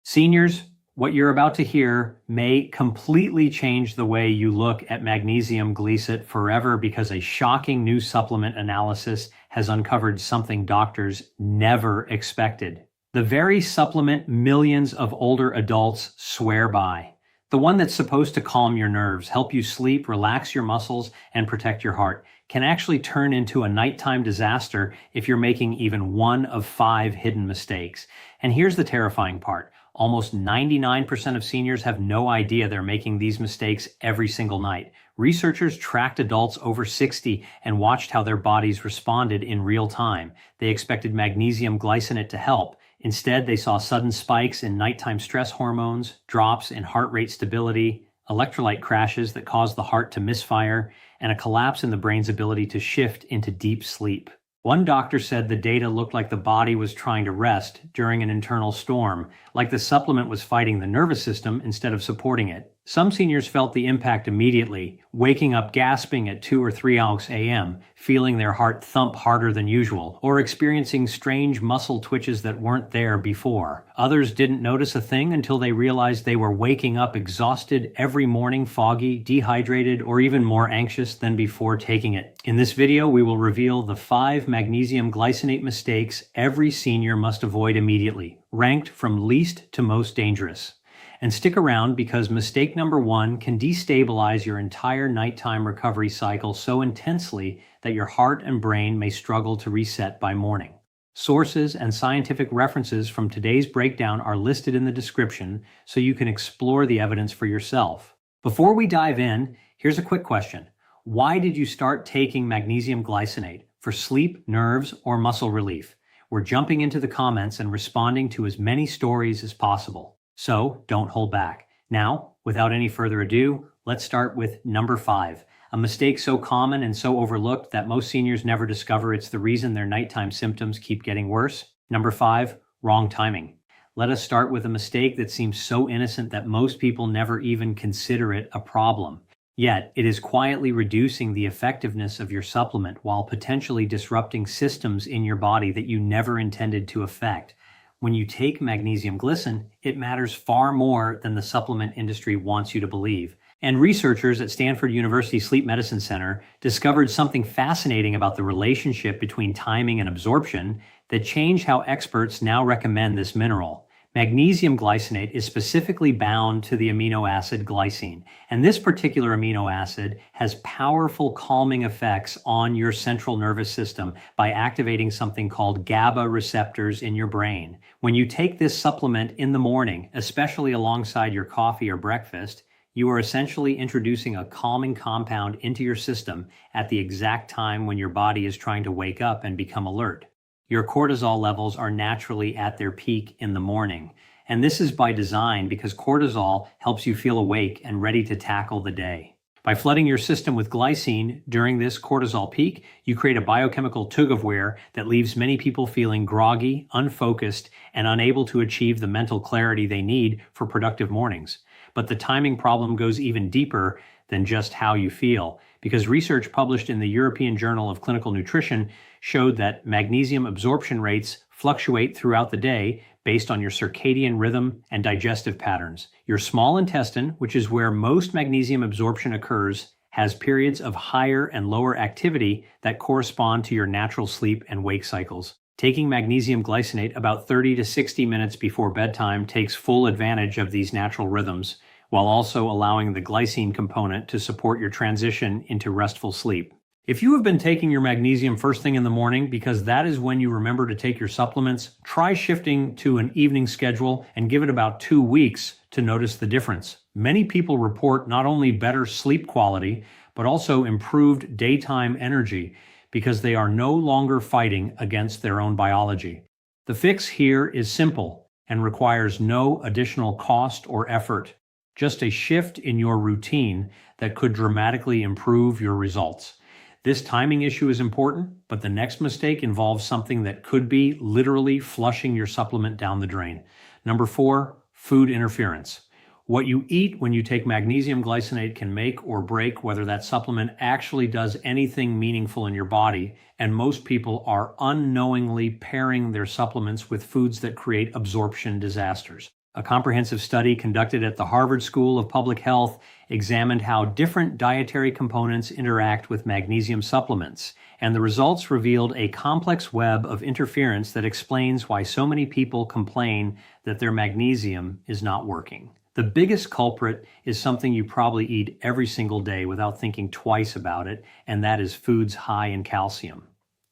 Seniors, what you're about to hear may completely change the way you look at magnesium glycinate forever because a shocking new supplement analysis has uncovered something doctors never expected. The very supplement millions of older adults swear by. The one that's supposed to calm your nerves, help you sleep, relax your muscles, and protect your heart can actually turn into a nighttime disaster if you're making even one of 5 hidden mistakes. And here's the terrifying part. Almost 99% of seniors have no idea they're making these mistakes every single night. Researchers tracked adults over 60 and watched how their bodies responded in real time. They expected magnesium glycinate to help. Instead, they saw sudden spikes in nighttime stress hormones, drops in heart rate stability, electrolyte crashes that caused the heart to misfire, and a collapse in the brain's ability to shift into deep sleep. One doctor said the data looked like the body was trying to rest during an internal storm, like the supplement was fighting the nervous system instead of supporting it. Some seniors felt the impact immediately, waking up gasping at 2 or 3 a.m., feeling their heart thump harder than usual, or experiencing strange muscle twitches that weren't there before. Others didn't notice a thing until they realized they were waking up exhausted every morning, foggy, dehydrated, or even more anxious than before taking it. In this video, we will reveal the 5 magnesium glycinate mistakes every senior must avoid immediately, ranked from least to most dangerous. And stick around because mistake number 1 can destabilize your entire nighttime recovery cycle so intensely that your heart and brain may struggle to reset by morning. Sources and scientific references from today's breakdown are listed in the description so you can explore the evidence for yourself. Before we dive in, here's a quick question. Why did you start taking magnesium glycinate? For sleep, nerves, or muscle relief? We're jumping into the comments and responding to as many stories as possible. So don't hold back. Now, without any further ado, let's start with number 5. A mistake so common and so overlooked that most seniors never discover it's the reason their nighttime symptoms keep getting worse. Number 5, wrong timing. Let us start with a mistake that seems so innocent that most people never even consider it a problem. Yet, it is quietly reducing the effectiveness of your supplement while potentially disrupting systems in your body that you never intended to affect. When you take magnesium glycinate, it matters far more than the supplement industry wants you to believe. And researchers at Stanford University Sleep Medicine Center discovered something fascinating about the relationship between timing and absorption that changed how experts now recommend this mineral. Magnesium glycinate is specifically bound to the amino acid glycine, and this particular amino acid has powerful calming effects on your central nervous system by activating something called GABA receptors in your brain. When you take this supplement in the morning, especially alongside your coffee or breakfast, you are essentially introducing a calming compound into your system at the exact time when your body is trying to wake up and become alert. Your cortisol levels are naturally at their peak in the morning. And this is by design because cortisol helps you feel awake and ready to tackle the day. By flooding your system with glycine during this cortisol peak, you create a biochemical tug of war that leaves many people feeling groggy, unfocused, and unable to achieve the mental clarity they need for productive mornings. But the timing problem goes even deeper than just how you feel, because research published in the European Journal of Clinical Nutrition showed that magnesium absorption rates fluctuate throughout the day based on your circadian rhythm and digestive patterns. Your small intestine, which is where most magnesium absorption occurs, has periods of higher and lower activity that correspond to your natural sleep and wake cycles. Taking magnesium glycinate about 30 to 60 minutes before bedtime takes full advantage of these natural rhythms, while also allowing the glycine component to support your transition into restful sleep. If you have been taking your magnesium first thing in the morning because that is when you remember to take your supplements, try shifting to an evening schedule and give it about 2 weeks to notice the difference. Many people report not only better sleep quality, but also improved daytime energy because they are no longer fighting against their own biology. The fix here is simple and requires no additional cost or effort, just a shift in your routine that could dramatically improve your results. This timing issue is important, but the next mistake involves something that could be literally flushing your supplement down the drain. Number 4, food interference. What you eat when you take magnesium glycinate can make or break whether that supplement actually does anything meaningful in your body, and most people are unknowingly pairing their supplements with foods that create absorption disasters. A comprehensive study conducted at the Harvard School of Public Health examined how different dietary components interact with magnesium supplements, and the results revealed a complex web of interference that explains why so many people complain that their magnesium is not working. The biggest culprit is something you probably eat every single day without thinking twice about it, and that is foods high in calcium.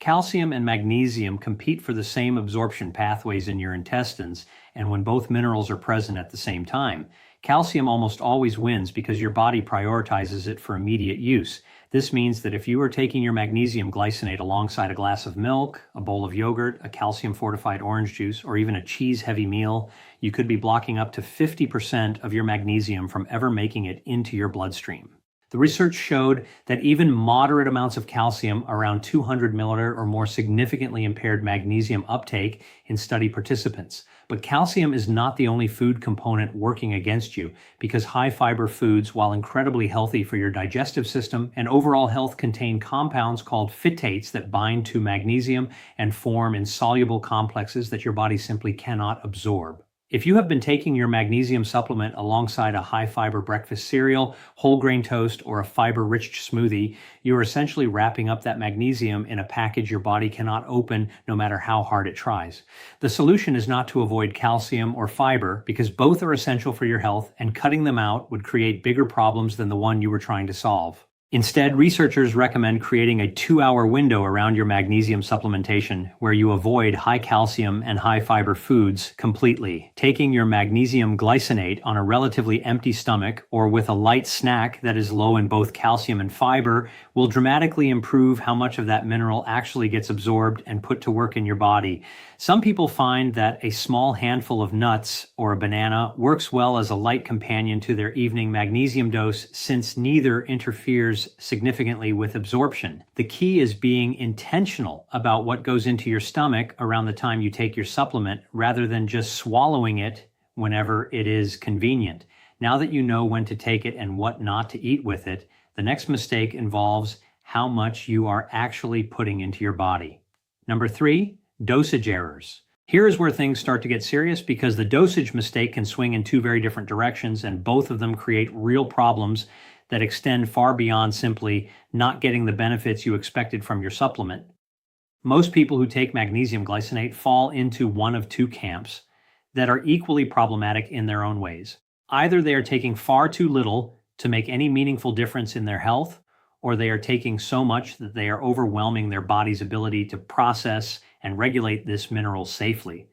Calcium and magnesium compete for the same absorption pathways in your intestines, and when both minerals are present at the same time, calcium almost always wins because your body prioritizes it for immediate use. This means that if you are taking your magnesium glycinate alongside a glass of milk, a bowl of yogurt, a calcium-fortified orange juice, or even a cheese-heavy meal, you could be blocking up to 50% of your magnesium from ever making it into your bloodstream. The research showed that even moderate amounts of calcium, around 200 milliliter or more, significantly impaired magnesium uptake in study participants. But calcium is not the only food component working against you, because high-fiber foods, while incredibly healthy for your digestive system and overall health, contain compounds called phytates that bind to magnesium and form insoluble complexes that your body simply cannot absorb. If you have been taking your magnesium supplement alongside a high-fiber breakfast cereal, whole grain toast, or a fiber-rich smoothie, you are essentially wrapping up that magnesium in a package your body cannot open no matter how hard it tries. The solution is not to avoid calcium or fiber, because both are essential for your health, and cutting them out would create bigger problems than the one you were trying to solve. Instead, researchers recommend creating a 2-hour window around your magnesium supplementation where you avoid high calcium and high fiber foods completely. Taking your magnesium glycinate on a relatively empty stomach or with a light snack that is low in both calcium and fiber will dramatically improve how much of that mineral actually gets absorbed and put to work in your body. Some people find that a small handful of nuts or a banana works well as a light companion to their evening magnesium dose, since neither interferes significantly with absorption. The key is being intentional about what goes into your stomach around the time you take your supplement, rather than just swallowing it whenever it is convenient. Now that you know when to take it and what not to eat with it, the next mistake involves how much you are actually putting into your body. Number 3, dosage errors. Here is where things start to get serious, because the dosage mistake can swing in two very different directions, and both of them create real problems that extend far beyond simply not getting the benefits you expected from your supplement. Most people who take magnesium glycinate fall into one of two camps that are equally problematic in their own ways. Either they are taking far too little to make any meaningful difference in their health, or they are taking so much that they are overwhelming their body's ability to process and regulate this mineral safely.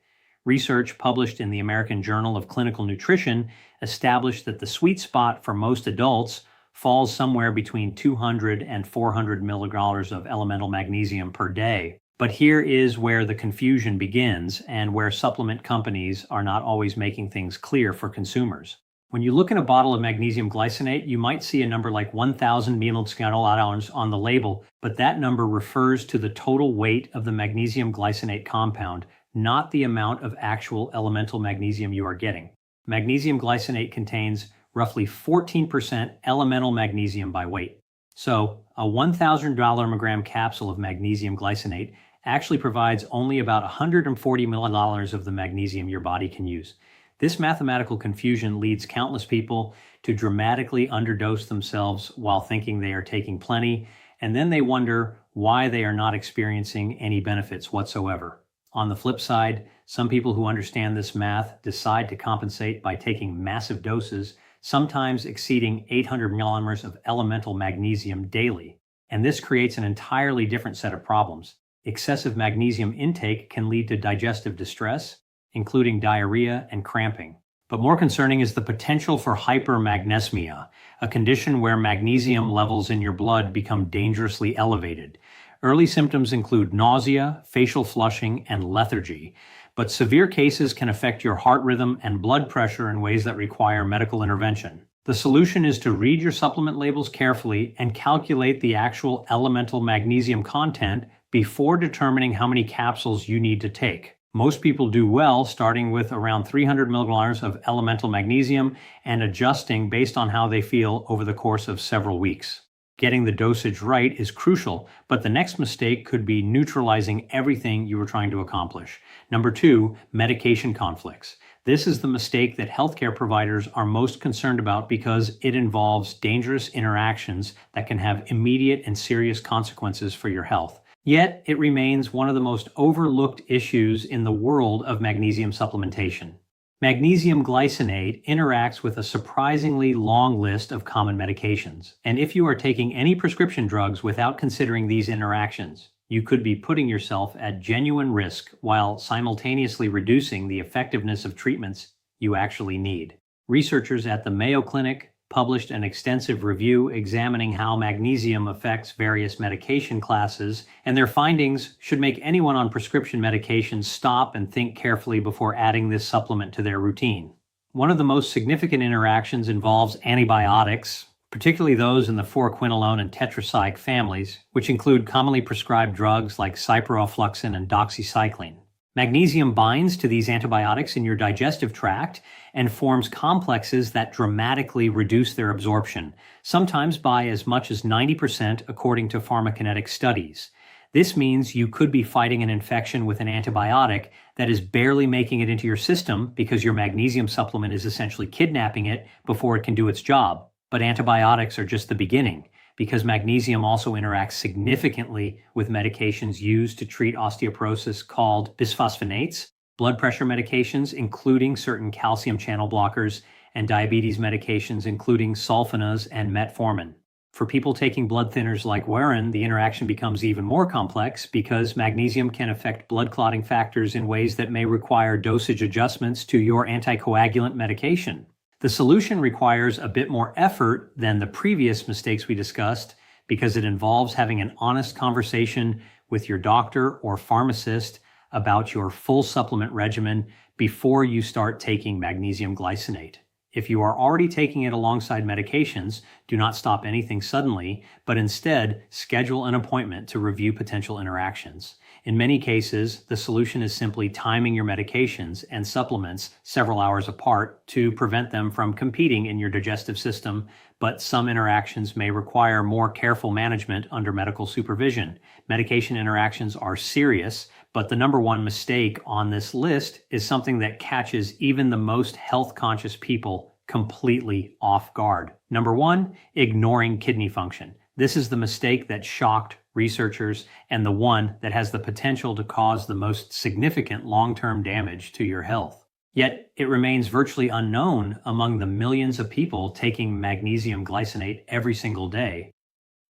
Research published in the American Journal of Clinical Nutrition established that the sweet spot for most adults falls somewhere between 200 and 400 milligrams of elemental magnesium per day. But here is where the confusion begins, and where supplement companies are not always making things clear for consumers. When you look in a bottle of magnesium glycinate, you might see a number like 1,000 milligrams on the label, but that number refers to the total weight of the magnesium glycinate compound, not the amount of actual elemental magnesium you are getting. Magnesium glycinate contains roughly 14% elemental magnesium by weight. So, a 1,000 milligram capsule of magnesium glycinate actually provides only about 140 milliliters of the magnesium your body can use. This mathematical confusion leads countless people to dramatically underdose themselves while thinking they are taking plenty, and then they wonder why they are not experiencing any benefits whatsoever. On the flip side, some people who understand this math decide to compensate by taking massive doses, sometimes exceeding 800 milligrams of elemental magnesium daily. And this creates an entirely different set of problems. Excessive magnesium intake can lead to digestive distress, including diarrhea and cramping. But more concerning is the potential for hypermagnesemia, a condition where magnesium levels in your blood become dangerously elevated. Early symptoms include nausea, facial flushing, and lethargy, but severe cases can affect your heart rhythm and blood pressure in ways that require medical intervention. The solution is to read your supplement labels carefully and calculate the actual elemental magnesium content before determining how many capsules you need to take. Most people do well starting with around 300 milligrams of elemental magnesium and adjusting based on how they feel over the course of several weeks. Getting the dosage right is crucial, but the next mistake could be neutralizing everything you were trying to accomplish. Number 2, medication conflicts. This is the mistake that healthcare providers are most concerned about because it involves dangerous interactions that can have immediate and serious consequences for your health. Yet, it remains one of the most overlooked issues in the world of magnesium supplementation. Magnesium glycinate interacts with a surprisingly long list of common medications, and if you are taking any prescription drugs without considering these interactions, you could be putting yourself at genuine risk while simultaneously reducing the effectiveness of treatments you actually need. Researchers at the Mayo Clinic published an extensive review examining how magnesium affects various medication classes, and their findings should make anyone on prescription medications stop and think carefully before adding this supplement to their routine. One of the most significant interactions involves antibiotics, particularly those in the 4-quinolone and tetracycline families, which include commonly prescribed drugs like ciprofloxacin and doxycycline. Magnesium binds to these antibiotics in your digestive tract and forms complexes that dramatically reduce their absorption, sometimes by as much as 90% according to pharmacokinetic studies. This means you could be fighting an infection with an antibiotic that is barely making it into your system because your magnesium supplement is essentially kidnapping it before it can do its job. But antibiotics are just the beginning, because magnesium also interacts significantly with medications used to treat osteoporosis called bisphosphonates, blood pressure medications, including certain calcium channel blockers, and diabetes medications, including sulfonas and metformin. For people taking blood thinners like Warren, the interaction becomes even more complex because magnesium can affect blood clotting factors in ways that may require dosage adjustments to your anticoagulant medication. The solution requires a bit more effort than the previous mistakes we discussed because it involves having an honest conversation with your doctor or pharmacist about your full supplement regimen before you start taking magnesium glycinate. If you are already taking it alongside medications, do not stop anything suddenly, but instead schedule an appointment to review potential interactions. In many cases, the solution is simply timing your medications and supplements several hours apart to prevent them from competing in your digestive system, but some interactions may require more careful management under medical supervision. Medication interactions are serious, but the number one mistake on this list is something that catches even the most health-conscious people completely off guard. Number one, ignoring kidney function. This is the mistake that shocked researchers and the one that has the potential to cause the most significant long-term damage to your health. Yet, it remains virtually unknown among the millions of people taking magnesium glycinate every single day.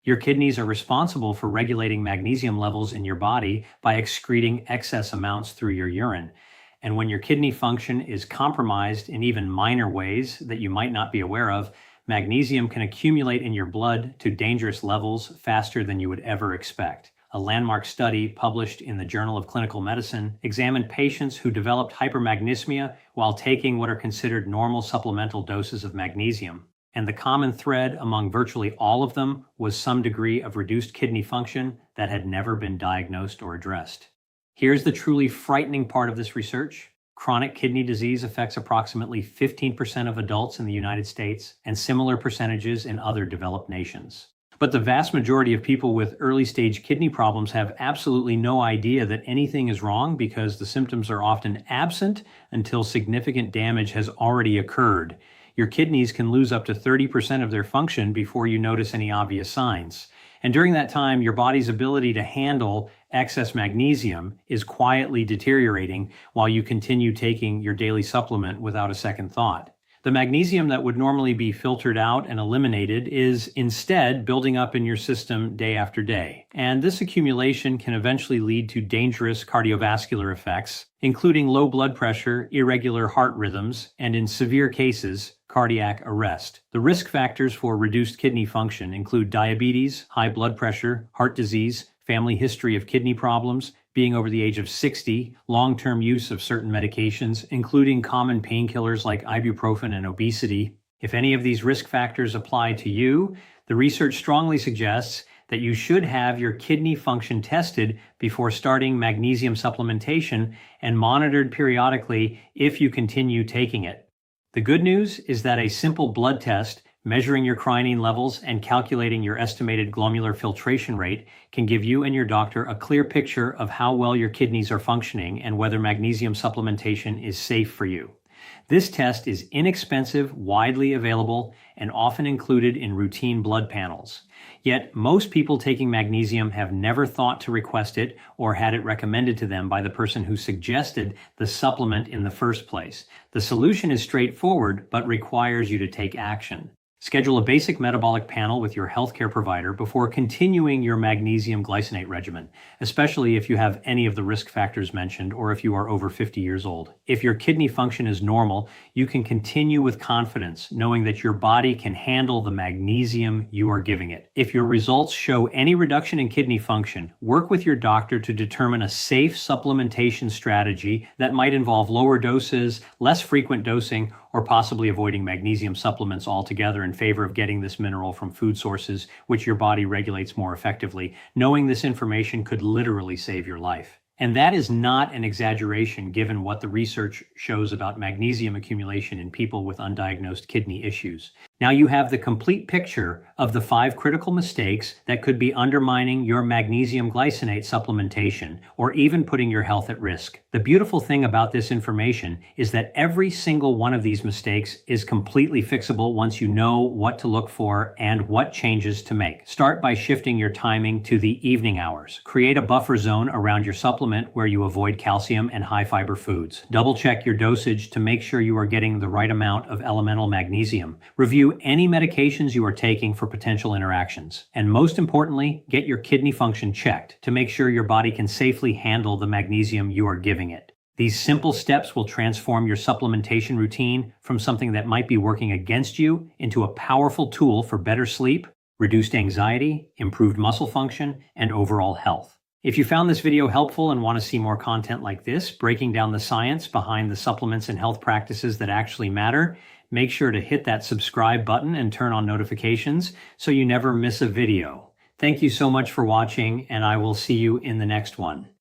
Your kidneys are responsible for regulating magnesium levels in your body by excreting excess amounts through your urine. And when your kidney function is compromised in even minor ways that you might not be aware of, magnesium can accumulate in your blood to dangerous levels faster than you would ever expect. A landmark study published in the Journal of Clinical Medicine examined patients who developed hypermagnesemia while taking what are considered normal supplemental doses of magnesium. And the common thread among virtually all of them was some degree of reduced kidney function that had never been diagnosed or addressed. Here's the truly frightening part of this research. Chronic kidney disease affects approximately 15% of adults in the United States and similar percentages in other developed nations. But the vast majority of people with early-stage kidney problems have absolutely no idea that anything is wrong because the symptoms are often absent until significant damage has already occurred. Your kidneys can lose up to 30% of their function before you notice any obvious signs. And during that time, your body's ability to handle excess magnesium is quietly deteriorating while you continue taking your daily supplement without a second thought. The magnesium that would normally be filtered out and eliminated is instead building up in your system day after day. And this accumulation can eventually lead to dangerous cardiovascular effects, including low blood pressure, irregular heart rhythms, and in severe cases, cardiac arrest. The risk factors for reduced kidney function include diabetes, high blood pressure, heart disease, family history of kidney problems, being over the age of 60, long-term use of certain medications, including common painkillers like ibuprofen and obesity. If any of these risk factors apply to you, the research strongly suggests that you should have your kidney function tested before starting magnesium supplementation and monitored periodically if you continue taking it. The good news is that a simple blood test measuring your cryonine levels and calculating your estimated glomerular filtration rate can give you and your doctor a clear picture of how well your kidneys are functioning and whether magnesium supplementation is safe for you. This test is inexpensive, widely available, and often included in routine blood panels. Yet, most people taking magnesium have never thought to request it or had it recommended to them by the person who suggested the supplement in the first place. The solution is straightforward, but requires you to take action. Schedule a basic metabolic panel with your healthcare provider before continuing your magnesium glycinate regimen, especially if you have any of the risk factors mentioned or if you are over 50 years old. If your kidney function is normal, you can continue with confidence, knowing that your body can handle the magnesium you are giving it. If your results show any reduction in kidney function, work with your doctor to determine a safe supplementation strategy that might involve lower doses, less frequent dosing, or possibly avoiding magnesium supplements altogether in favor of getting this mineral from food sources which your body regulates more effectively. Knowing this information could literally save your life. And that is not an exaggeration given what the research shows about magnesium accumulation in people with undiagnosed kidney issues. Now you have the complete picture of the 5 critical mistakes that could be undermining your magnesium glycinate supplementation or even putting your health at risk. The beautiful thing about this information is that every single one of these mistakes is completely fixable once you know what to look for and what changes to make. Start by shifting your timing to the evening hours. Create a buffer zone around your supplement where you avoid calcium and high fiber foods. Double check your dosage to make sure you are getting the right amount of elemental magnesium. Review any medications you are taking for potential interactions. And most importantly, get your kidney function checked to make sure your body can safely handle the magnesium you are giving it. These simple steps will transform your supplementation routine from something that might be working against you into a powerful tool for better sleep, reduced anxiety, improved muscle function, and overall health. If you found this video helpful and want to see more content like this, breaking down the science behind the supplements and health practices that actually matter, make sure to hit that subscribe button and turn on notifications so you never miss a video. Thank you so much for watching, and I will see you in the next one.